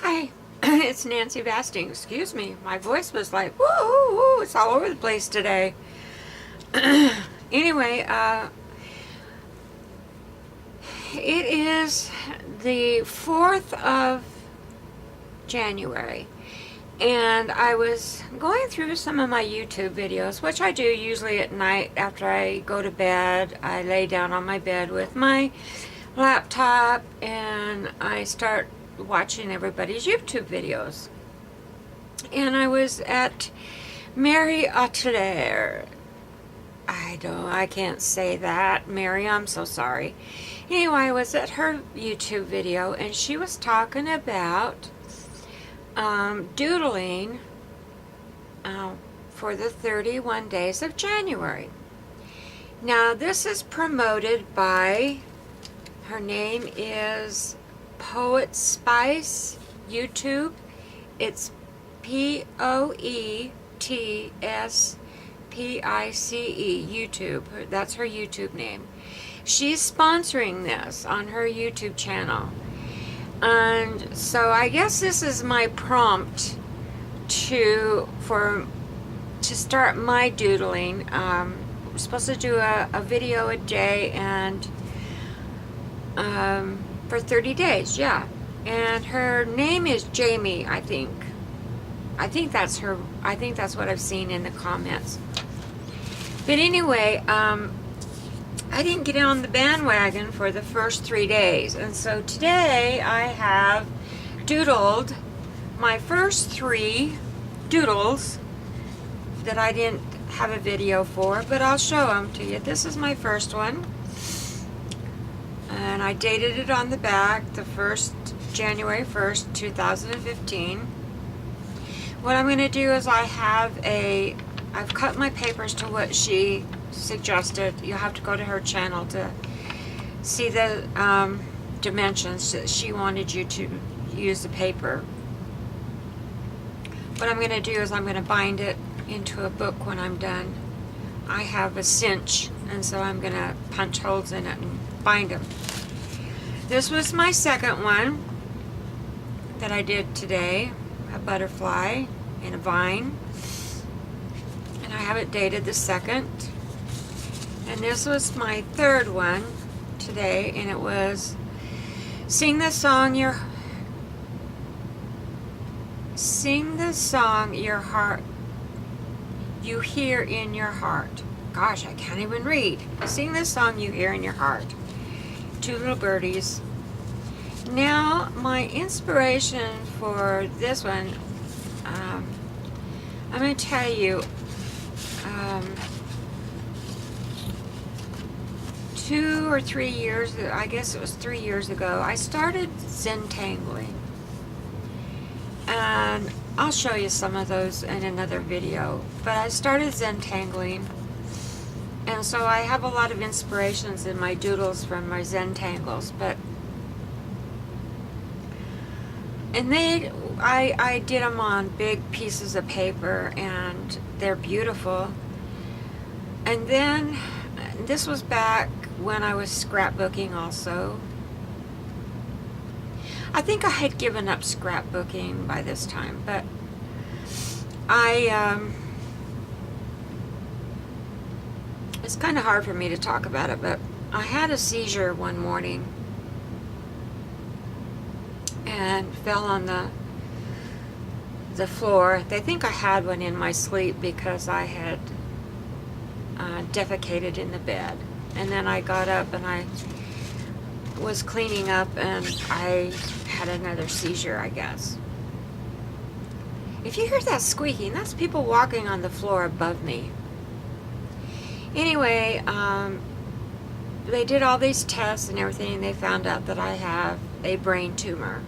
Hi, it's Nancy Basting. Excuse me, my voice was like, woo, woo, woo, it's all over the place today. Anyway, it is the 4th of January, and I was going through some of my YouTube videos, which I do usually at night after I go to bed. I lay down on my bed with my laptop and I start watching everybody's YouTube videos. And I was at Mary Atelier. I can't say that. Mary, I'm so sorry. Anyway, I was at her YouTube video and she was talking about doodling for the 31 days of January. Now, this is promoted by, her name is Poet Spice YouTube. It's POETSPICE YouTube. That's her YouTube name. She's sponsoring this on her YouTube channel. And so I guess this is my prompt to start my doodling. I'm supposed to do a video a day and for 30 days, yeah. And her name is Jamie, I think. I think that's her. I think that's what I've seen in the comments. But anyway, I didn't get on the bandwagon for the first 3 days. And so today I have doodled my first 3 doodles that I didn't have a video for, but I'll show them to you. This is my first one. And I dated it on the back, the January 1st, 2015. What I'm going to do is I've cut my papers to what she suggested. You'll have to go to her channel to see the dimensions that she wanted you to use the paper. What I'm going to do is I'm going to bind it into a book when I'm done. I have a cinch, and so I'm going to punch holes in it and bind them. This was my second one that I did today, a butterfly and a vine, and I have it dated the 2nd. And this was my third one today, and it was sing the song your heart you hear in your heart. Gosh, I can't even read. Sing the song you hear in your heart. 2 little birdies. Now, my inspiration for this one, I'm going to tell you, 2 or 3 years, I guess it was 3 years ago, I started Zentangling. And I'll show you some of those in another video. But I started Zentangling. And so I have a lot of inspirations in my doodles from my Zentangles, I did them on big pieces of paper, and they're beautiful. And then this was back when I was scrapbooking also. I think I had given up scrapbooking by this time, but it's kind of hard for me to talk about it, but I had a seizure one morning and fell on the floor. They think I had one in my sleep because I had defecated in the bed. And then I got up and I was cleaning up and I had another seizure, I guess. If you hear that squeaking, that's people walking on the floor above me. Anyway, they did all these tests and everything, and they found out that I have a brain tumor.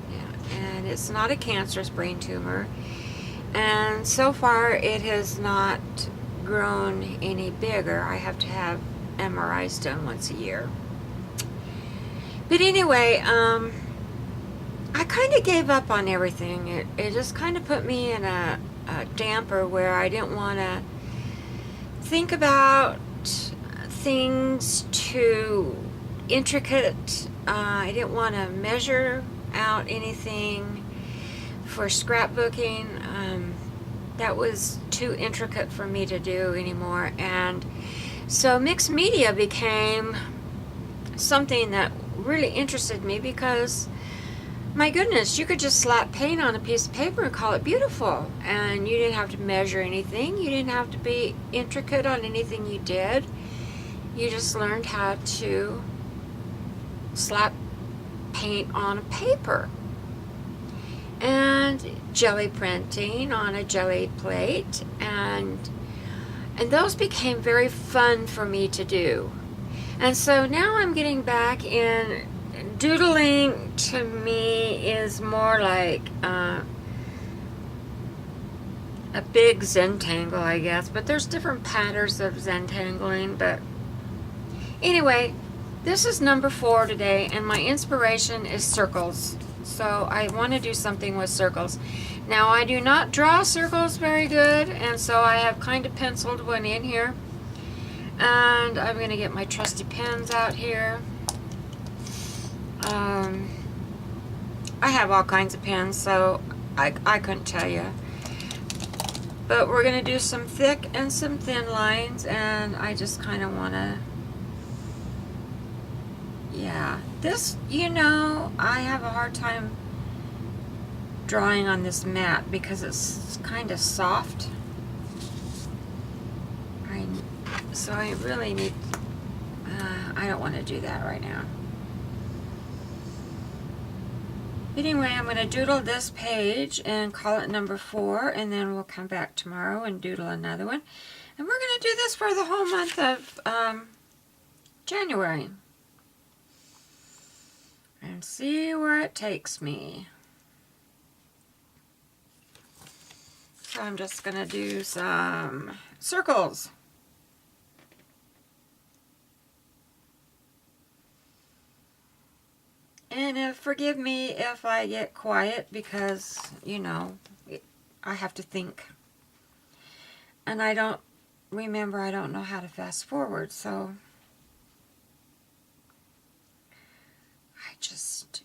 Yeah, and it's not a cancerous brain tumor. And so far, it has not grown any bigger. I have to have MRIs done once a year. But anyway, I kind of gave up on everything. It just kind of put me in a damper where I didn't want to think about things too intricate. I didn't want to measure out anything for scrapbooking. That was too intricate for me to do anymore, and so mixed media became something that really interested me, because my goodness, you could just slap paint on a piece of paper and call it beautiful, and you didn't have to measure anything. You didn't have to be intricate on anything you did. You just learned how to slap paint on a paper, and jelly printing on a jelly plate, and those became very fun for me to do. And so now I'm getting back in doodling. To me is more like a big Zentangle, I guess, but there's different patterns of Zentangling. But anyway, this is number 4 today, and my inspiration is circles. So I want to do something with circles. Now, I do not draw circles very good, and so I have kind of penciled one in here. And I'm going to get my trusty pens out here. I have all kinds of pens, so I couldn't tell you. But we're going to do some thick and some thin lines, and I just kind of want to... Yeah, this, I have a hard time drawing on this mat because it's kind of soft. So I really need, I don't want to do that right now. Anyway, I'm going to doodle this page and call it number 4, and then we'll come back tomorrow and doodle another one. And we're going to do this for the whole month of January. And see where it takes me. So I'm just going to do some circles. And forgive me if I get quiet, because, I have to think. And I don't know how to fast forward, so I just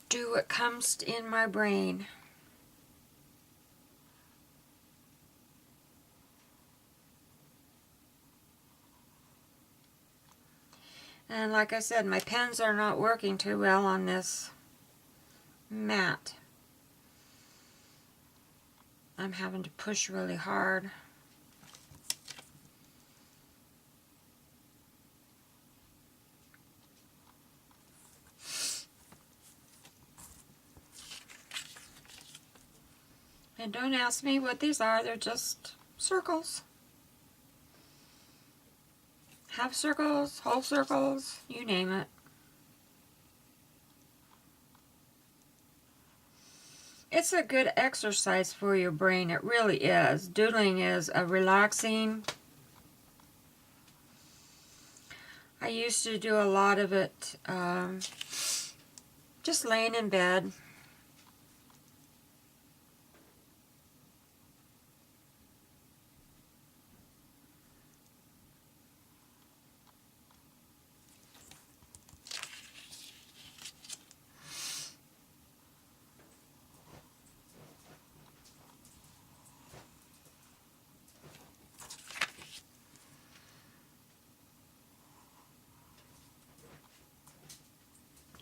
do what comes in my brain. And like I said, my pens are not working too well on this mat. I'm having to push really hard. And don't ask me what these are, they're just circles. Half circles, whole circles, you name it. It's a good exercise for your brain, it really is. Doodling is a relaxing. I used to do a lot of it just laying in bed.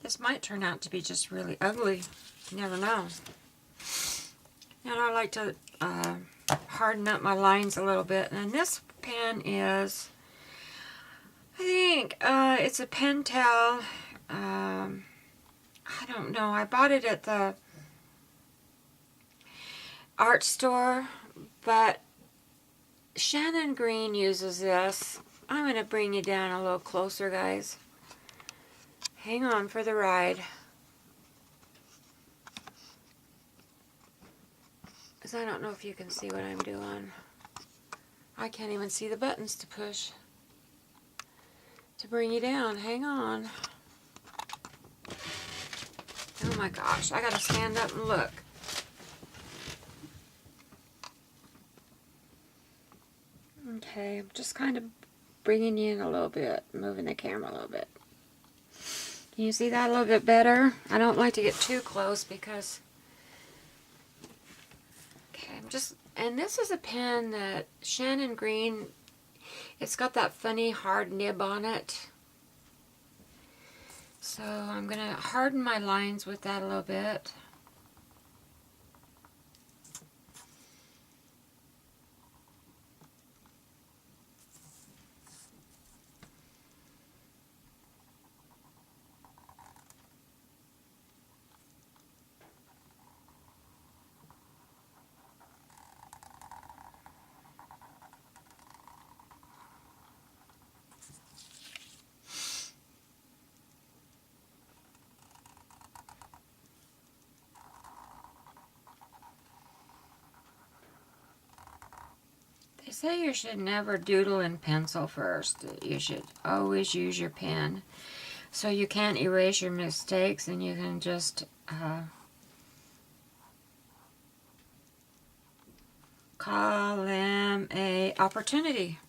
This might turn out to be just really ugly. You never know. And I like to harden up my lines a little bit. And this pen is, I think it's a Pentel. I don't know. I bought it at the art store, but Shannon Green uses this. I'm going to bring you down a little closer, guys. Hang on for the ride. Because I don't know if you can see what I'm doing. I can't even see the buttons to push to bring you down. Hang on. Oh my gosh, I gotta stand up and look. Okay, I'm just kind of bringing you in a little bit, moving the camera a little bit. Can you see that a little bit better? I don't like to get too close because... Okay, and this is a pen that Shannon Green, it's got that funny hard nib on it. So I'm going to harden my lines with that a little bit. They say you should never doodle in pencil first. You should always use your pen so you can't erase your mistakes and you can just call them a opportunity.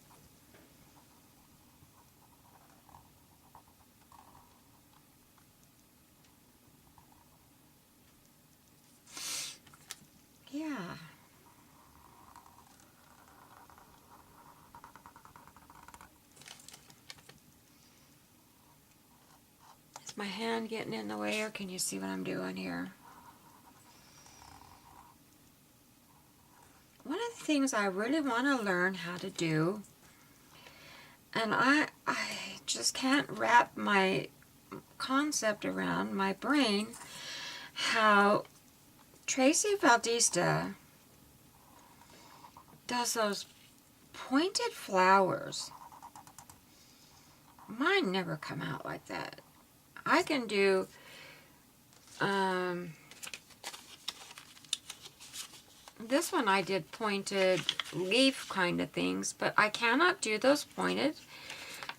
Yeah. Is my hand getting in the way, or can you see what I'm doing here? One of the things I really want to learn how to do, and I just can't wrap my concept around my brain, how Tracy Valdista does those pointed flowers. Mine never come out like that. I can do this one I did pointed leaf kind of things, but I cannot do those pointed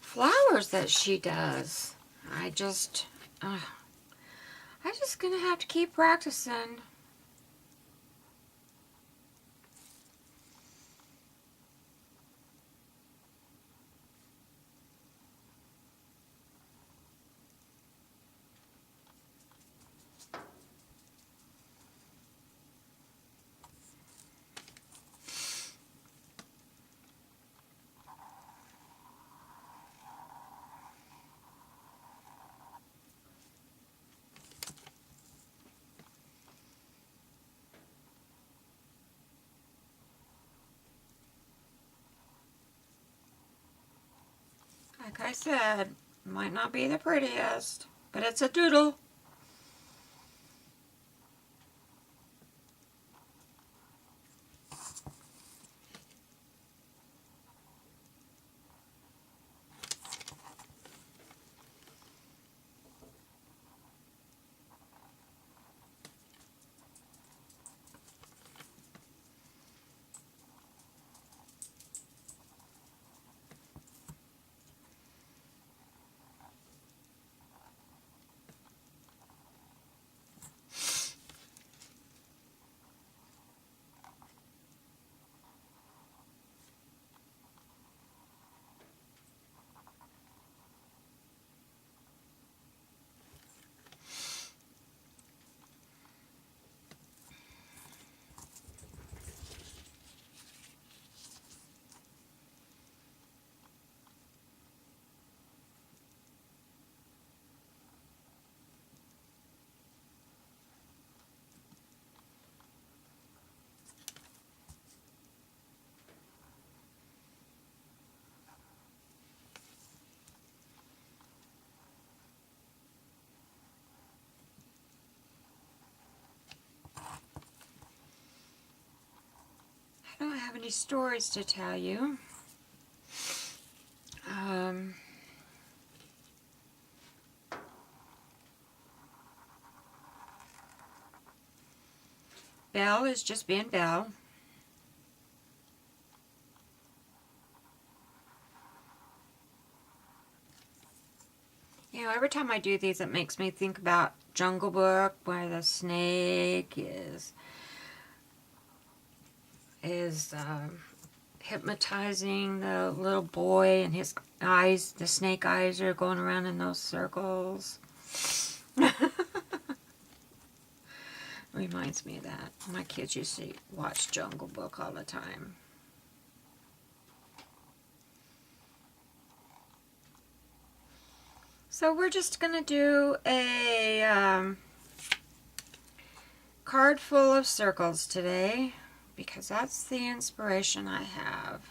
flowers that she does. I just gonna have to keep practicing. Like I said, might not be the prettiest, but it's a doodle. I don't have any stories to tell you. Belle is just being Belle. You know, every time I do these, it makes me think about Jungle Book, where the snake is hypnotizing the little boy, and his eyes, the snake eyes, are going around in those circles. Reminds me of that. My kids used to watch Jungle Book all the time. So we're just going to do a card full of circles today because that's the inspiration I have.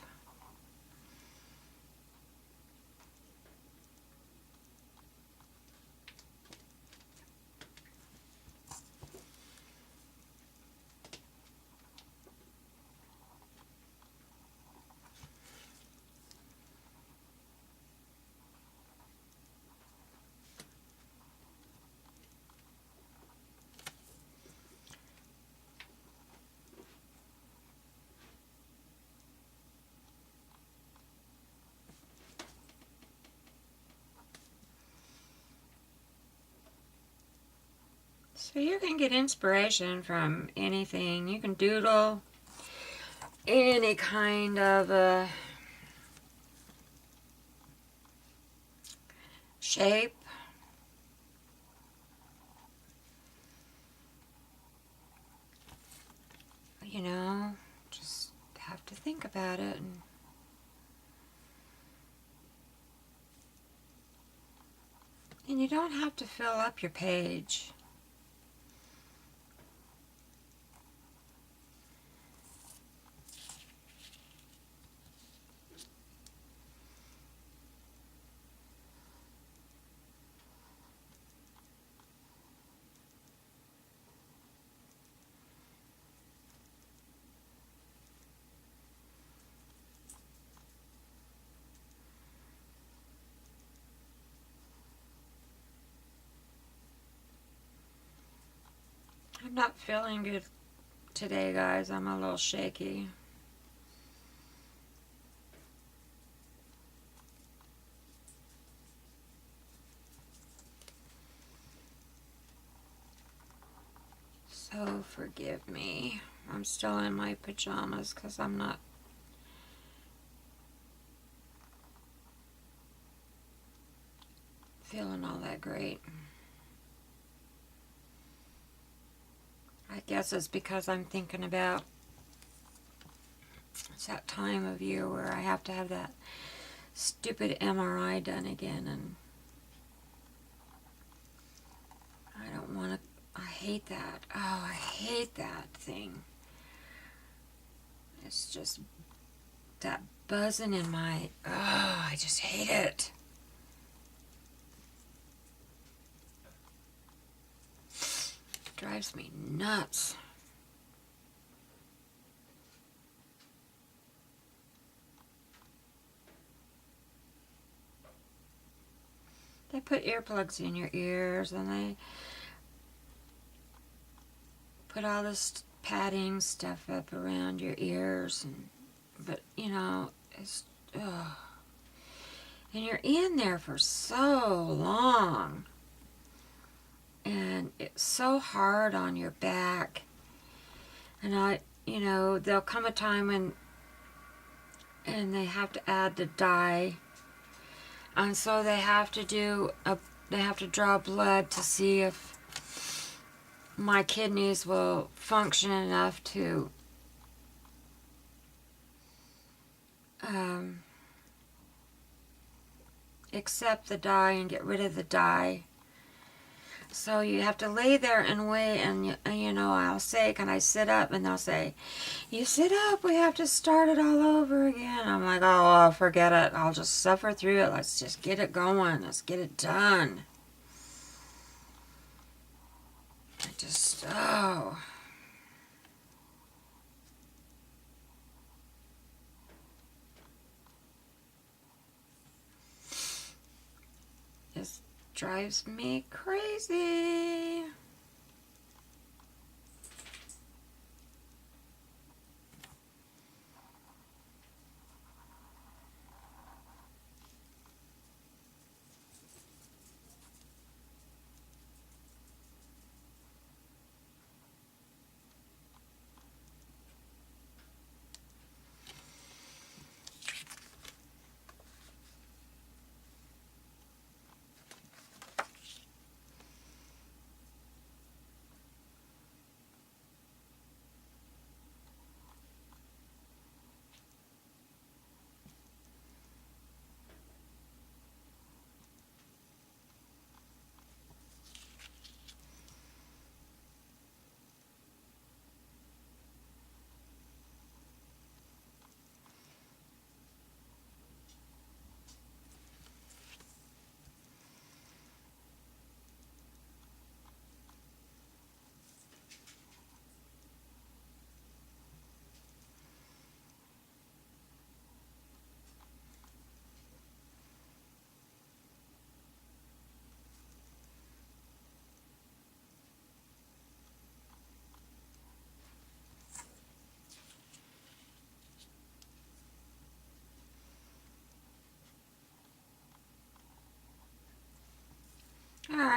So you can get inspiration from anything. You can doodle any kind of a shape. You know, just have to think about it. And you don't have to fill up your page. I'm not feeling good today, guys. I'm a little shaky. So forgive me. I'm still in my pajamas because I'm not feeling all that great. I guess it's because I'm thinking about it's that time of year where I have to have that stupid MRI done again, and I don't want to. I hate that. Oh, I hate that thing. It's just that buzzing in my. Oh, I just hate it. Drives me nuts. They put earplugs in your ears and they put all this padding stuff up around your ears, but you know, it's ugh. And you're in there for so long, and it's so hard on your back. And you know, there'll come a time when, and they have to add the dye, and so they have to draw blood to see if my kidneys will function enough to accept the dye and get rid of the dye. So you have to lay there and wait, and you know, I'll say, can I sit up? And they'll say, you sit up, we have to start it all over again. I'm like, oh, forget it. I'll just suffer through it. Let's just get it going. Let's get it done. I just, oh. This drives me crazy.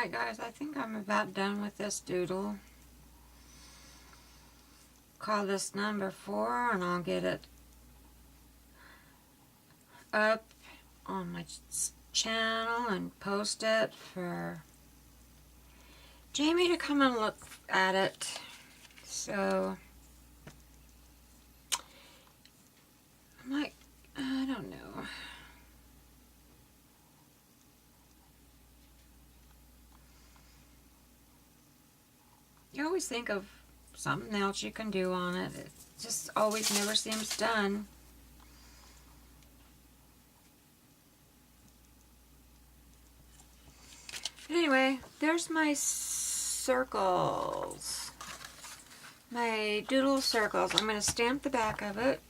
Alright guys, I think I'm about done with this doodle. Call this number 4 and I'll get it up on my channel and post it for Jamie to come and look at it. So I'm like, I don't know. You always think of something else you can do on it. It just always never seems done. But anyway, there's my circles. My doodle circles. I'm going to stamp the back of it.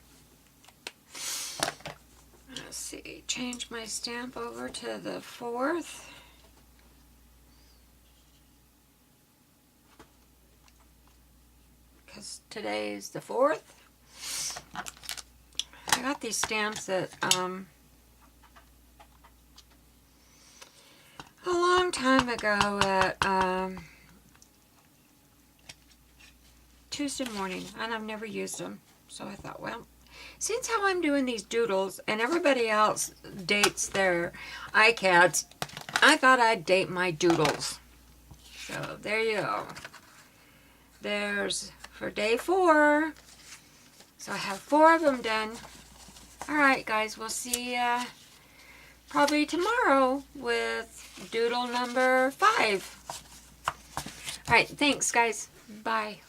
Let's see. Change my stamp over to the 4th. Because today's the 4th. I got these stamps at a long time ago at Tuesday morning, and I've never used them. So I thought, well, since how I'm doing these doodles and everybody else dates their iCads, I thought I'd date my doodles. So there you go. There's for day 4. So I have 4 of them done. Alright guys, we'll see probably tomorrow with doodle number 5. Alright, thanks guys. Bye.